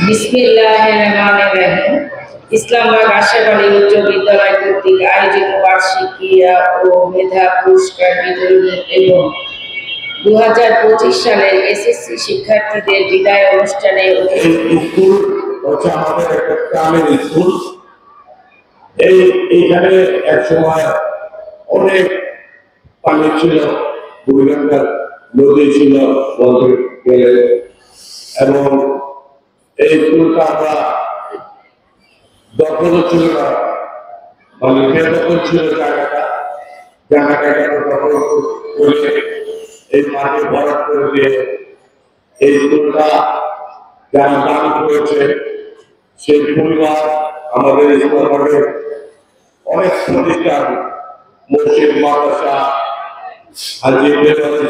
বিসমিল্লাহিররহমানিররহিম। ইসলামবাগ আশরাফ উচ্চ বিদ্যালয় কর্তৃক আয়োজিত বার্ষিক ক্রীড়া ও মেধা পুরস্কার বিতরণী এবং 2025 সালের এসএসসি শিক্ষার্থীদের বিদায় অনুষ্ঠানে এইখানে এক সময় অনেক পানি ছিল, বুড়িগঙ্গার নদী ছিল বলতে গেলে, এবং এই স্কুলটা আমরা দখল ছিল না, মানে বেদখল ছিল জায়গাটা দখল করে এই মাঠে ভরাট করে দিয়ে এই স্কুলটা যারা দান করেছে সেই পরিবার আমাদের স্কুলের অনেক প্রতিষ্ঠান, মসজিদ, মাদ্রাসা, হাজি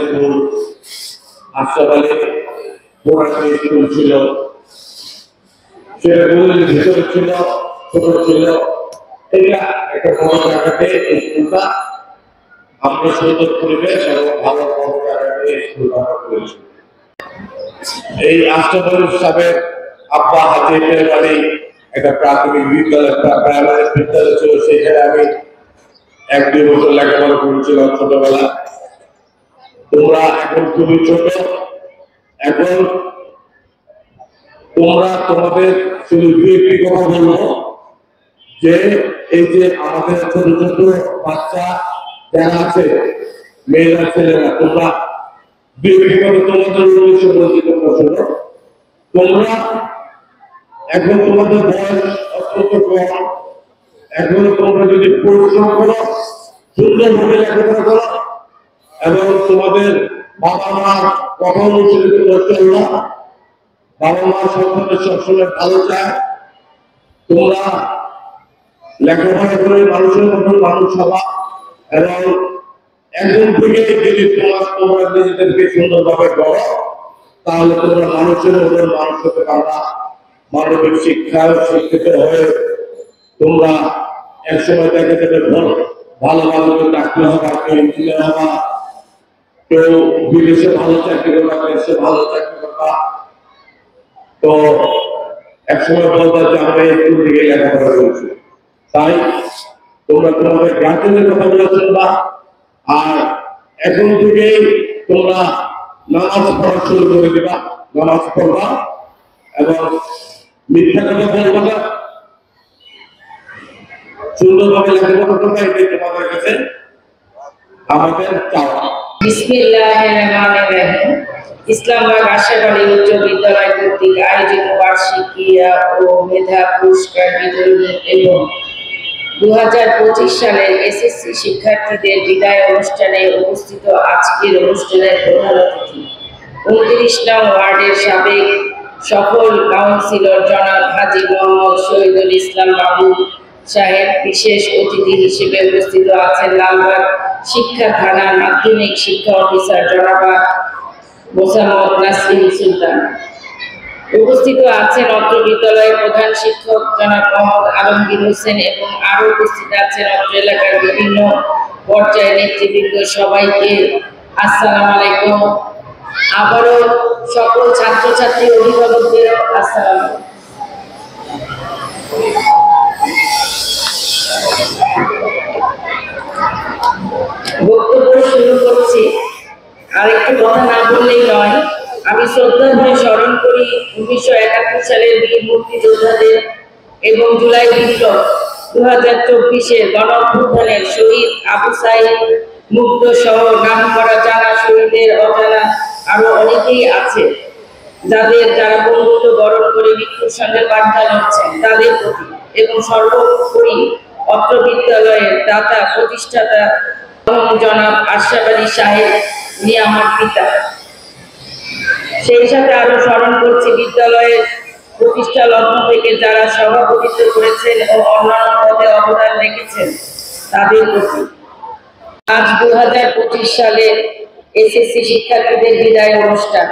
স্কুল, আশরাফ আলী কোরআনী স্কুল ছিল, সেগুলোর ভিতরে ছিল, ছোট ছিল। এটা একটা বড় জায়গাতে স্কুলটা আমরা সুন্দর পরিবেশ এবং ভালো বড় জায়গাতে স্কুলটা করেছি। এই আশরাফ আলী সাহেবের আব্বা হাজি বাড়ি একটা প্রাথমিক বিদ্যালয়, প্রাইমারি বিদ্যালয় ছিল, সেখানে আমি 1-2 বছর লেখাপড়া করেছিলাম ছোটবেলা। তোমরা এখন খুবই ছোট, এখন তোমরা তোমাদের শুধু একটি কথা বলবো যে এই যে আমাদের ছোট ছোট বাচ্চা যারা আছে, মেয়েরা ছেলেরা, তোমরা তোমাদের উদ্দেশ্যে বলছি, তোমরা এখন তোমাদের বয়স অত্যন্ত কম, এখন তোমরা যদি পরিশ্রম করো, সুন্দরভাবে লেখাপড়া করো এবং তোমাদের বাবা মা কথা অনুসারে তোমরা চললো, বাবা মা সন্তানের সবসময় ভালো চায়, তোমরা লেখাপড়া করে মানুষের মতন মানুষ হবা এবং এখন থেকে যদি তোমরা নিজেদেরকে সুন্দরভাবে করো, তাহলে তোমরা মানুষের মতন মানুষ হতে পারবা। মানবিক শিক্ষায় শিক্ষিত হয়ে তোমরা একসময় দেখা যাবে ভালো ভালো ডাক্তার হবা, কেউ ইঞ্জিনিয়ার হবা, কেউ বিদেশে ভালো চাকরি করবা, দেশে ভালো চাকরি করবা। তো একসময় বলবা যে আমরা স্কুল থেকে লেখাপড়া করছি। তাই তোমরা তোমাদের গার্জেনের কথা বলে চলবা, আর এখন থেকে তোমরা নামাজ পড়া শুরু করে দিবা, নামাজ পড়বা এবং মিথ্যা কথা বলবো না, সুন্দরভাবে লেখাপড়া করবা। এটাই তোমাদের কাছে আমাদের চাওয়া। বিসমিল্লাহিররহমানিররহিম। ইসলামবাগ আশরাফ উচ্চ বিদ্যালয় কর্তৃক আয়োজিত বার্ষিক ক্রীড়া ও মেধা পুরস্কার বিতরণী এবং 2025 সালের এসএসসি শিক্ষার্থীদের বিদায় অনুষ্ঠানে উপস্থিত আজকের অনুষ্ঠানের প্রধান অতিথি 29 নং ওয়ার্ডের সাবেক সফল কাউন্সিলর জনাব হাজী মোহাম্মদ শহীদুল ইসলাম বাবু সাহেব। বিশেষ অতিথি হিসেবে উপস্থিত আছেন লালবাগ শিক্ষা থানার মাধ্যমিক শিক্ষা অফিসার জনাব মোসাম্মদ নাসরিন সুলতান। উপস্থিত আছেন অত্র বিদ্যালয়ের প্রধান শিক্ষক জনাব মোহাম্মদ আলমগীর হোসেন এবং আরো উপস্থিত আছেন অত্র এলাকার বিভিন্ন পর্যায়ের নেতৃবৃন্দ। সবাইকে আসসালামু আলাইকুম। আবারও সকল ছাত্রছাত্রী অভিভাবকদের আসসালাম। বক্তব্য শুরু করছি, আর একটু কথা না বললেই নয়। আমি শ্রদ্ধা ভরে স্মরণ করি 1971 সালের বীর মুক্তিযোদ্ধাদের এবং জুলাই বিপ্লব 2024-এর গণঅভ্যুত্থানের শহীদ আবু সাঈদ মুগ্ধ সহ নাম করা জানা শহীদের অজানা আরো অনেকেই আছে যারা বন্ধুত্ব বরণ করে মৃত্যুর সঙ্গে বার্তা লড়ছেন, তাদের প্রতি এবং সর্বোপরি অত্র বিদ্যালয়ের দাতা প্রতিষ্ঠাতা জনাব আশরাফ আলী সাহেব, উনি আমার পিতা। সেই সাথে আরো স্মরণ করছি বিদ্যালয়ের প্রতিষ্ঠা লগ্ন থেকে যারা সভাপতিত্ব করেছেন ও অন্যান্য পদে অবদান রেখেছেন, তাদের প্রতি। আজ 2025 সালে এসএসসি শিক্ষার্থীদের বিদায় অনুষ্ঠান।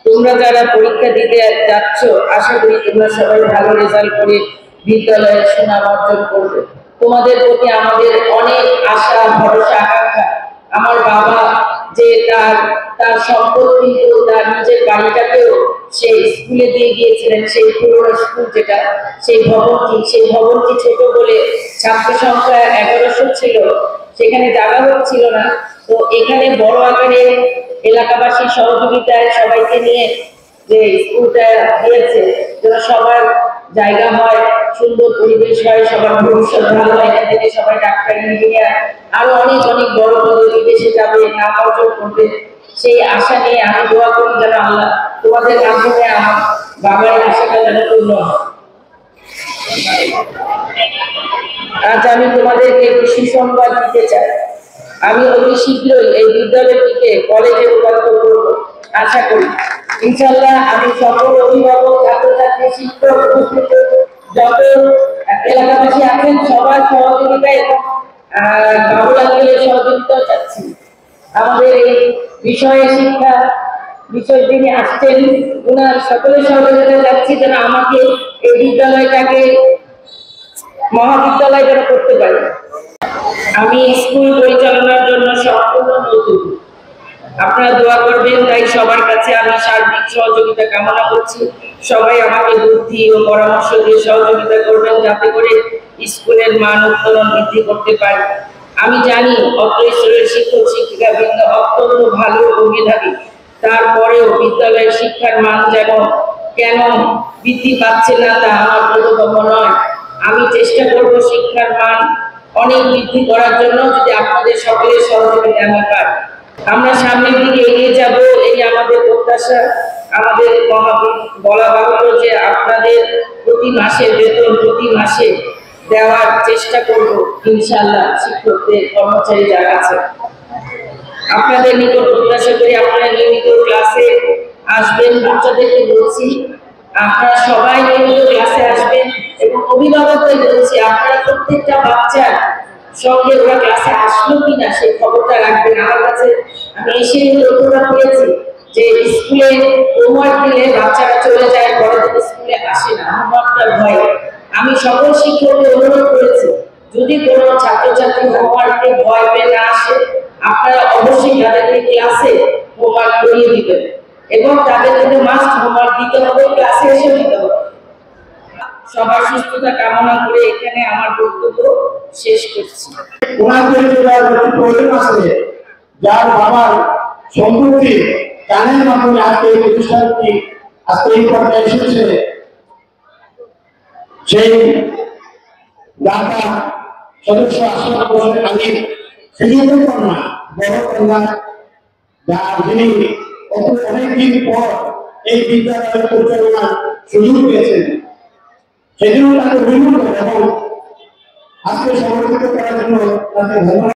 তোমরা যারা পরীক্ষা দিতে যাচ্ছ, আশা করি তোমরা সবাই ভালো রেজাল্ট করে বিদ্যালয়ের সুনাম অর্জন করবে। তোমাদের প্রতি আমাদের অনেক আশা, ভরসা, আকাঙ্ক্ষা। আমার বাবা যে তার তার সম্পদ কিন্তু তার নিজের বাড়িটাকেও সে স্কুলে দিয়ে গিয়েছিলেন, সেই পুরোনো স্কুল যেটা, সেই ভবনটি ছোট বলে ছাত্র সংখ্যা 1100 ছিল, সেখানে জায়গা হচ্ছিল না। তো এখানে বড় আকারে এলাকাবাসীর সহযোগিতায় সবাইকে নিয়ে যে স্কুলটা দিয়েছে, যেন সবার জায়গা হয়, সুন্দর পরিবেশ হয়, সবার ভবিষ্যৎ ভালো হয়, এখান থেকে সবাই ডাক্তার, ইঞ্জিনিয়ার, আরো অনেক অনেক বড় বড় বিদেশে যাবে, নাম অর্জন করবে, সেই আশা নিয়ে আমি দোয়া করি যেন আল্লাহ তোমাদের মাধ্যমে আমার বাবার আশাটা যেন পূর্ণ হয়। আজ আমি তোমাদেরকে একটি সুসংবাদ দিতে চাই। আমি অতি শীঘ্রই এই বিদ্যালয়টিকে কলেজে রূপান্তর করব আশা করি। ইনশাআল্লাহ আমি সকল অভিভাবক, ছাত্রছাত্রী, শিক্ষক, উপস্থিত যত এলাকাবাসী আছেন সবার সহযোগিতা এবং বাবুল আঙ্কেলের সহযোগিতাও চাচ্ছি। আমাদের এই শিক্ষা বিষয় যিনি আসছেন, ওনার সকলের সহযোগিতা চাচ্ছি যেন আমাকে এই বিদ্যালয়টাকে মহাবিদ্যালয় যেন করতে পারি। আমি স্কুল পরিচালনার জন্য সম্পূর্ণ নতুন, আপনারা দোয়া করবেন, তাই সবার কাছে আমি সার্বিক সহযোগিতা কামনা করছি। সবাই আমাকে বুদ্ধি ও পরামর্শ দিয়ে সহযোগিতা করবেন যাতে করে স্কুলের মান উত্তরণ বৃদ্ধি করতে পারি। আমি জানি অত্র স্কুলের শিক্ষক শিক্ষিকাবৃন্দ অত্যন্ত ভালো ও মেধাবী, তারপরেও বিদ্যালয়ের শিক্ষার মান যেন কেন বৃদ্ধি পাচ্ছে না তা আমার বোধগম্য নয়। আমি চেষ্টা করব শিক্ষার মান অনেক বৃদ্ধি করার জন্য, যদি আপনাদের সকলের সহযোগিতা আমি পাই। আমরা সামনের দিকে এগিয়ে যাব, এই আমাদের প্রত্যাশা। আমাদের বলা বাহুল্য যে আপনাদের প্রতি মাসে বেতন প্রতি মাসে দেওয়ার চেষ্টা করব ইনশাআল্লাহ। শিক্ষকদের, কর্মচারী যারা আছে, আপনাদের নিকট প্রত্যাশা করি আপনারা নিয়মিত ক্লাসে আসবেন। বাচ্চাদেরকে বলছি আপনারা সবাই নিয়মিত ক্লাসে আসবেন, এবং অভিভাবকদের বলছি আপনারা প্রত্যেকটা বাচ্চার সঙ্গে ওরা ক্লাসে আসলো কিনা সেই খবরটা রাখবেন। আমার কাছে আমি এসে তথ্যটা পেয়েছি যে স্কুলে হোমওয়ার্ক দিলে বাচ্চারা চলে যায়, পরবর্তী স্কুলে আসে না হোমওয়ার্কটার ভয়ে। আমি সকল শিক্ষককে অনুরোধ করেছি যদি কোনো ছাত্রছাত্রী হোমওয়ার্কে ভয় পেয়ে না আসে, আপনারা অবশ্যই তাদেরকে ক্লাসে হোমওয়ার্ক করিয়ে দিবেন, এবং তাদেরকে মাস্ট হোমওয়ার্ক দিতে হবে, ক্লাসে এসে দিতে হবে। সবার সুস্থতা কামনা করে এখানে আমার বক্তব্য শেষ করছি। যার বাবার সম্পত্তি দানের মাধ্যমে আজকে এই প্রতিষ্ঠানটি আজকে এই পর্যায়ে এসেছে, সেই দাতা সদস্য আশরাফ হোসেন আলী সেজন্য কন্যা, বড় কন্যা, যার যিনি অনেকদিন পর এই বিদ্যালয়ের পরিচালনার সুযোগ পেয়েছেন, সেজন্য তাকে অভিনন্দন এবং আজকে সংরক্ষিত করার জন্য তাকে ধন্যবাদ।